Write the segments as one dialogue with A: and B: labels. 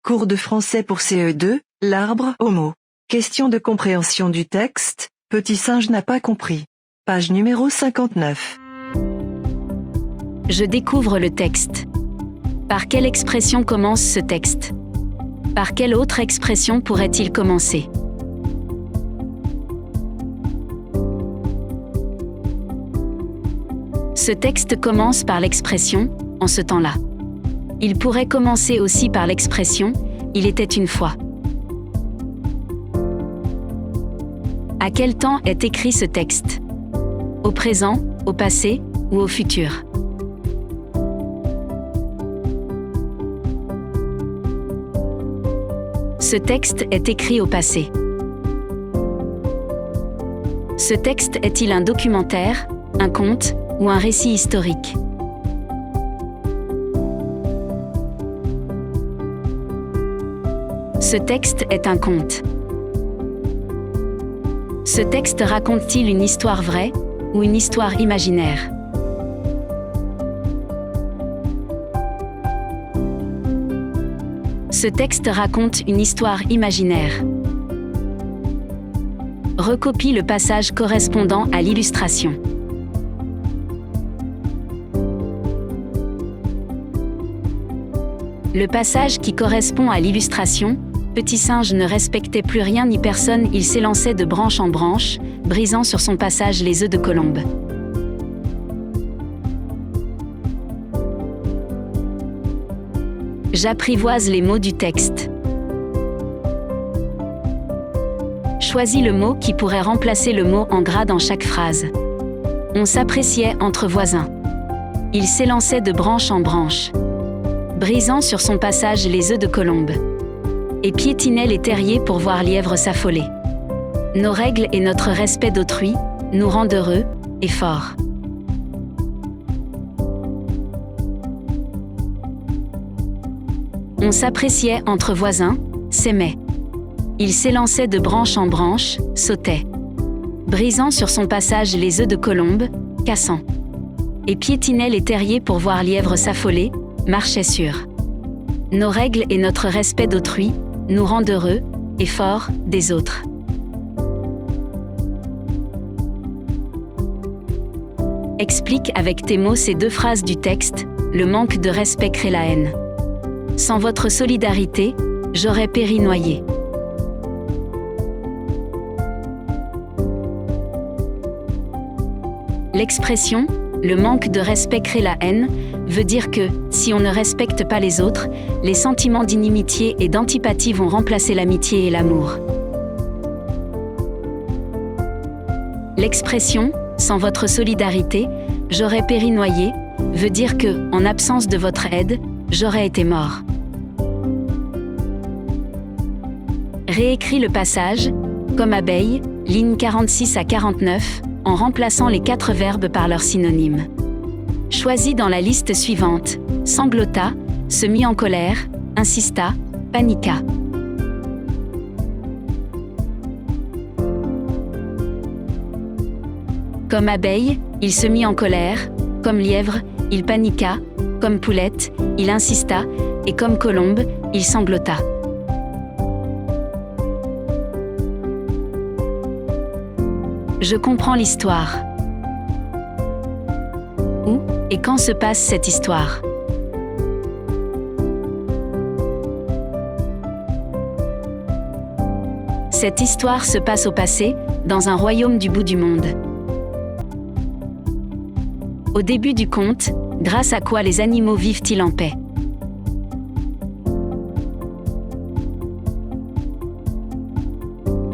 A: Cours de français pour CE2, l'arbre au mot. Question de compréhension du texte, Petit singe n'a pas compris. Page numéro 59.
B: Je découvre le texte. Par quelle expression commence ce texte? Par quelle autre expression pourrait-il commencer? Ce texte commence par l'expression « en ce temps-là ». Il pourrait commencer aussi par l'expression « il était une fois ». À quel temps est écrit ce texte? Au présent, au passé ou au futur? Ce texte est écrit au passé. Ce texte est-il un documentaire, un conte ou un récit historique? Ce texte est un conte. Ce texte raconte-t-il une histoire vraie ou une histoire imaginaire? Ce texte raconte une histoire imaginaire. Recopie le passage correspondant à l'illustration. Le passage qui correspond à l'illustration, Petit singe ne respectait plus rien ni personne, il s'élançait de branche en branche, brisant sur son passage les œufs de colombe. J'apprivoise les mots du texte. Choisis le mot qui pourrait remplacer le mot en gras dans chaque phrase. On s'appréciait entre voisins. Il s'élançait de branche en branche, brisant sur son passage les œufs de colombe, et piétinait les terriers pour voir lièvre s'affoler. Nos règles et notre respect d'autrui nous rendent heureux et forts. On s'appréciait entre voisins, s'aimait. Il s'élançait de branche en branche, sautait, brisant sur son passage les œufs de colombe, cassant, et piétinait les terriers pour voir lièvre s'affoler, marchait sûr. Nos règles et notre respect d'autrui nous rendent heureux et forts des autres. Explique avec tes mots ces deux phrases du texte. Le manque de respect crée la haine. Sans votre solidarité, j'aurais péri noyé. L'expression « le manque de respect crée la haine » veut dire que, si on ne respecte pas les autres, les sentiments d'inimitié et d'antipathie vont remplacer l'amitié et l'amour. L'expression « sans votre solidarité, j'aurais péri noyé » veut dire que, en absence de votre aide, j'aurais été mort. Réécris le passage, comme abeille, lignes 46 à 49, en remplaçant les 4 verbes par leurs synonymes. Choisis dans la liste suivante: sanglota, se mit en colère, insista, paniqua. Comme abeille, il se mit en colère, comme lièvre, il paniqua, comme poulette, il insista, et comme colombe, il sanglota. Je comprends l'histoire. Où et quand se passe cette histoire? Cette histoire se passe au passé, dans un royaume du bout du monde. Au début du conte, grâce à quoi les animaux vivent-ils en paix?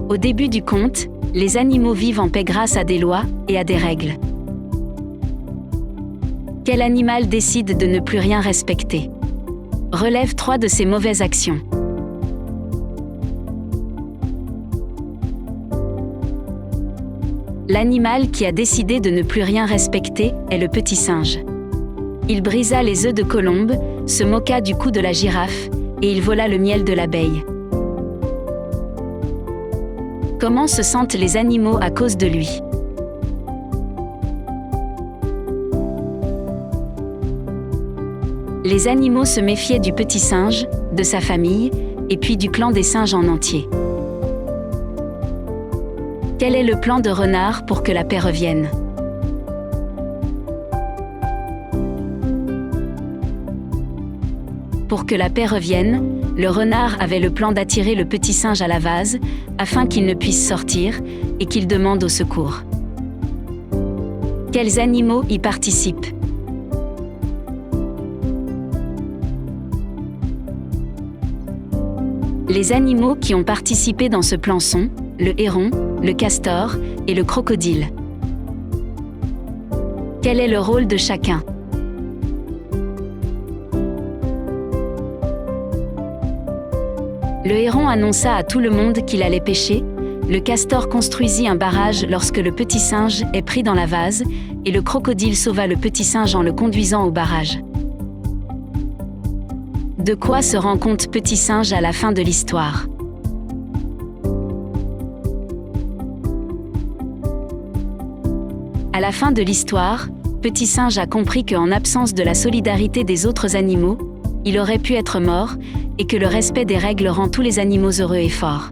B: Au début du conte, les animaux vivent en paix grâce à des lois et à des règles. Quel animal décide de ne plus rien respecter? Relève 3 de ses mauvaises actions. L'animal qui a décidé de ne plus rien respecter est le petit singe. Il brisa les œufs de colombe, se moqua du cou de la girafe, et il vola le miel de l'abeille. Comment se sentent les animaux à cause de lui? Les animaux se méfiaient du petit singe, de sa famille, et puis du clan des singes en entier. Quel est le plan de Renard pour que la paix revienne ? Pour que la paix revienne, le renard avait le plan d'attirer le petit singe à la vase, afin qu'il ne puisse sortir, et qu'il demande au secours. Quels animaux y participent ? Les animaux qui ont participé dans ce plan sont le héron, le castor et le crocodile. Quel est le rôle de chacun ? Le héron annonça à tout le monde qu'il allait pêcher, le castor construisit un barrage lorsque le petit singe est pris dans la vase, et le crocodile sauva le petit singe en le conduisant au barrage. De quoi se rend compte Petit Singe à la fin de l'histoire ? À la fin de l'histoire, Petit Singe a compris qu'en absence de la solidarité des autres animaux, il aurait pu être mort, et que le respect des règles rend tous les animaux heureux et forts.